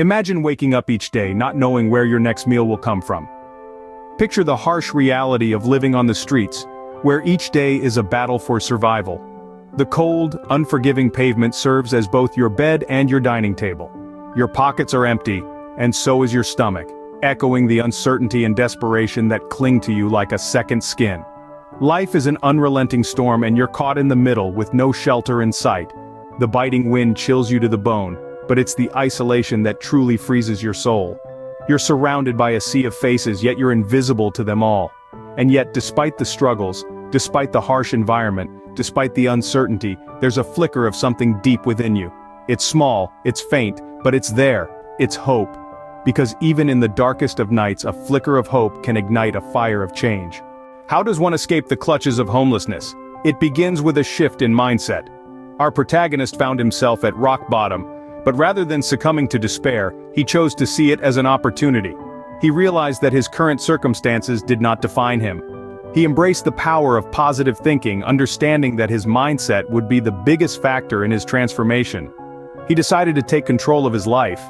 Imagine waking up each day not knowing where your next meal will come from. Picture the harsh reality of living on the streets, where each day is a battle for survival. The cold, unforgiving pavement serves as both your bed and your dining table. Your pockets are empty, and so is your stomach, echoing the uncertainty and desperation that cling to you like a second skin. Life is an unrelenting storm and you're caught in the middle with no shelter in sight. The biting wind chills you to the bone, but it's the isolation that truly freezes your soul. You're surrounded by a sea of faces, yet you're invisible to them all. And yet, despite the struggles, despite the harsh environment, despite the uncertainty, there's a flicker of something deep within you. It's small, it's faint, but it's there. It's hope. Because even in the darkest of nights, a flicker of hope can ignite a fire of change. How does one escape the clutches of homelessness? It begins with a shift in mindset. Our protagonist found himself at rock bottom, but rather than succumbing to despair, he chose to see it as an opportunity. He realized that his current circumstances did not define him. He embraced the power of positive thinking, understanding that his mindset would be the biggest factor in his transformation. He decided to take control of his life.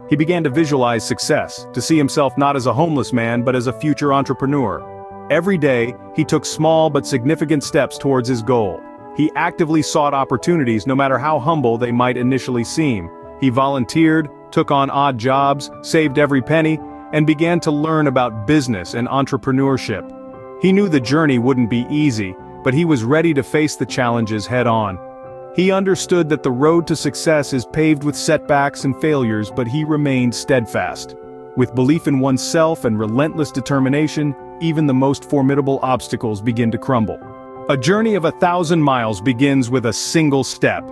He began to visualize success, to see himself not as a homeless man but as a future entrepreneur. Every day, he took small but significant steps towards his goal. He actively sought opportunities no matter how humble they might initially seem. He volunteered, took on odd jobs, saved every penny, and began to learn about business and entrepreneurship. He knew the journey wouldn't be easy, but he was ready to face the challenges head-on. He understood that the road to success is paved with setbacks and failures, but he remained steadfast. With belief in oneself and relentless determination, even the most formidable obstacles begin to crumble. A journey of 1,000 miles begins with a single step.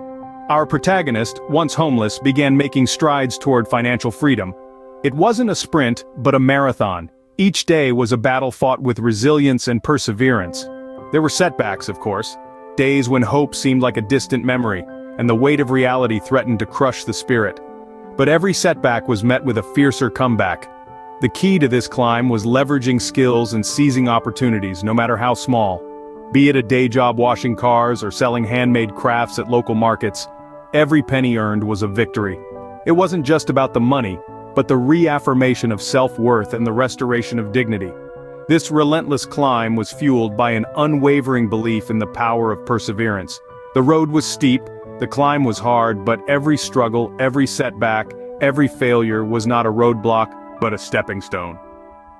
Our protagonist, once homeless, began making strides toward financial freedom. It wasn't a sprint, but a marathon. Each day was a battle fought with resilience and perseverance. There were setbacks, of course, days when hope seemed like a distant memory, and the weight of reality threatened to crush the spirit. But every setback was met with a fiercer comeback. The key to this climb was leveraging skills and seizing opportunities, no matter how small. Be it a day job washing cars or selling handmade crafts at local markets, every penny earned was a victory. It wasn't just about the money, but the reaffirmation of self-worth and the restoration of dignity. This relentless climb was fueled by an unwavering belief in the power of perseverance. The road was steep, the climb was hard, but every struggle, every setback, every failure was not a roadblock, but a stepping stone.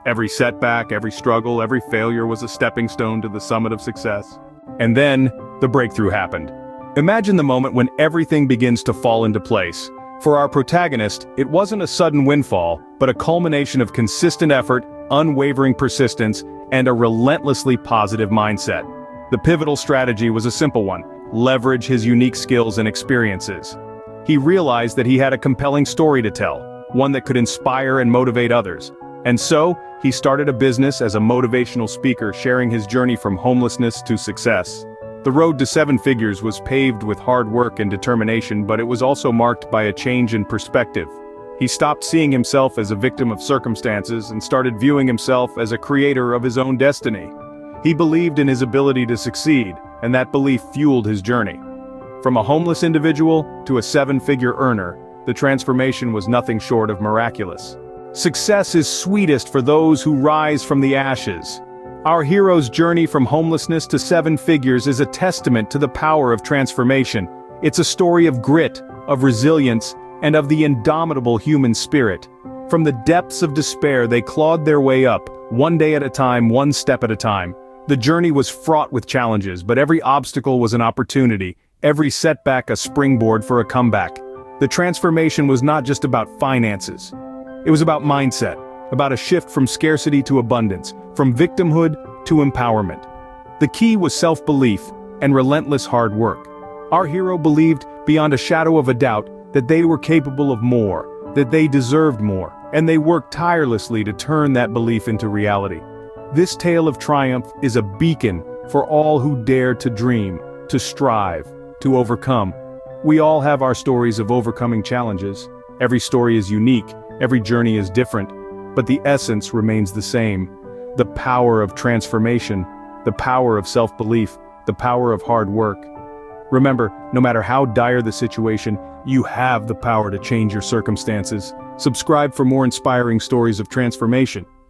Every setback, every struggle, every failure was a stepping stone to the summit of success. And then, the breakthrough happened. Imagine the moment when everything begins to fall into place. For our protagonist, it wasn't a sudden windfall, but a culmination of consistent effort, unwavering persistence, and a relentlessly positive mindset. The pivotal strategy was a simple one: leverage his unique skills and experiences. He realized that he had a compelling story to tell, one that could inspire and motivate others. And so, he started a business as a motivational speaker, sharing his journey from homelessness to success. The road to 7 figures was paved with hard work and determination, but it was also marked by a change in perspective. He stopped seeing himself as a victim of circumstances and started viewing himself as a creator of his own destiny. He believed in his ability to succeed, and that belief fueled his journey. From a homeless individual to a 7-figure earner, the transformation was nothing short of miraculous. Success is sweetest for those who rise from the ashes. Our hero's journey from homelessness to 7 figures is a testament to the power of transformation. It's a story of grit, of resilience, and of the indomitable human spirit. From the depths of despair, they clawed their way up, one day at a time, one step at a time. The journey was fraught with challenges, but every obstacle was an opportunity, every setback a springboard for a comeback. The transformation was not just about finances. It was about mindset, about a shift from scarcity to abundance, from victimhood to empowerment. The key was self-belief and relentless hard work. Our hero believed, beyond a shadow of a doubt, that they were capable of more, that they deserved more, and they worked tirelessly to turn that belief into reality. This tale of triumph is a beacon for all who dare to dream, to strive, to overcome. We all have our stories of overcoming challenges. Every story is unique, every journey is different, but the essence remains the same. The power of transformation, the power of self-belief, the power of hard work. Remember, no matter how dire the situation, you have the power to change your circumstances. Subscribe for more inspiring stories of transformation.